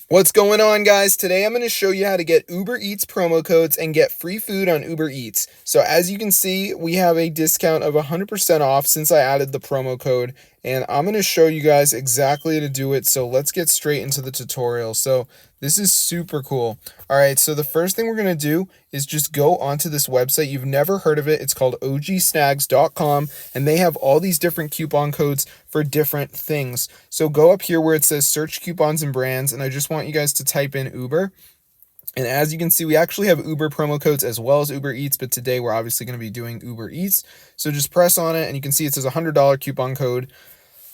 What's going on, guys? Today I'm going to show you how to get Uber Eats promo codes and get free food on Uber Eats. So as you can see, we have a discount of 100% off since I added the promo code, and I'm going to show you guys exactly how to do it. So let's get straight into the tutorial. So this is super cool. All right, so the first thing we're going to do is just go onto this website. You've never heard of it. It's called ogsnags.com, and they have all these different coupon codes for different things. So go up here where it says search coupons and brands, and I just want you guys to type in Uber. And as you can see, we actually have Uber promo codes as well as Uber Eats, but today we're obviously going to be doing Uber Eats. So just press on it, and you can see it says $100 coupon code.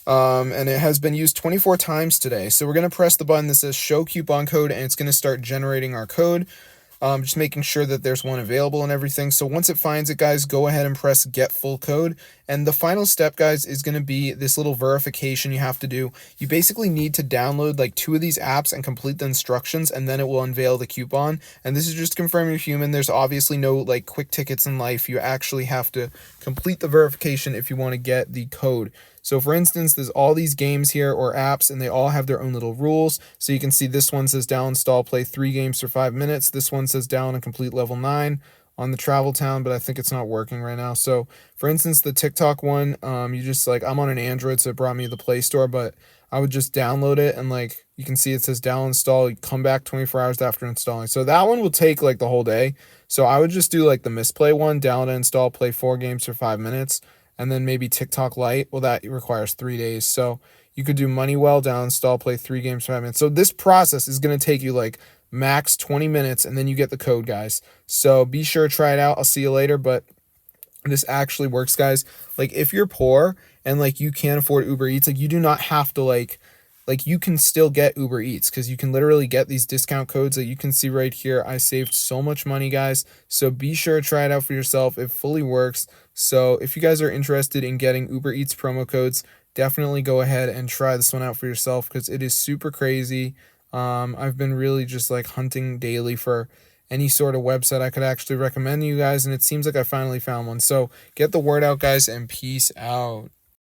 And it has been used 24 times today. So we're going to press the button that says show coupon code, and it's going to start generating our code. Just making sure that there's one available and everything. So once it finds it, guys, go ahead and press get full code. And the final step, guys, is going to be this little verification you have to do. You basically need to download like 2 of these apps and complete the instructions, and then it will unveil the coupon. And this is just to confirm you're human. There's obviously no like quick tickets in life. You actually have to complete the verification if you want to get the code. So for instance, there's all these games here or apps, and they all have their own little rules. So you can see this one says down, install, play 3 games for 5 minutes. This one says down and complete level 9 on the Travel Town, but I think it's not working right now. So for instance, the TikTok one, you just like, I'm on an Android, so it brought me to the Play Store, but I would just download it, and like you can see it says down, install, you come back 24 hours after installing. So that one will take like the whole day. So I would just do like the misplay one, download, install, play 4 games for 5 minutes. And then maybe TikTok Lite, well, that requires 3 days. So you could do Moneywell, down, install, play 3 games for 5 minutes. So this process is going to take you like max 20 minutes, and then you get the code, guys. So be sure to try it out. I'll see you later. But this actually works, guys. Like if you're poor and like you can't afford Uber Eats, like you do not have to like you can still get Uber Eats, because you can literally get these discount codes that you can see right here. I saved so much money, guys. So be sure to try it out for yourself. It fully works. So if you guys are interested in getting Uber Eats promo codes, definitely go ahead and try this one out for yourself, because it is super crazy. I've been really just like hunting daily for any sort of website I could actually recommend to you guys, and it seems like I finally found one. So get the word out, guys, and peace out.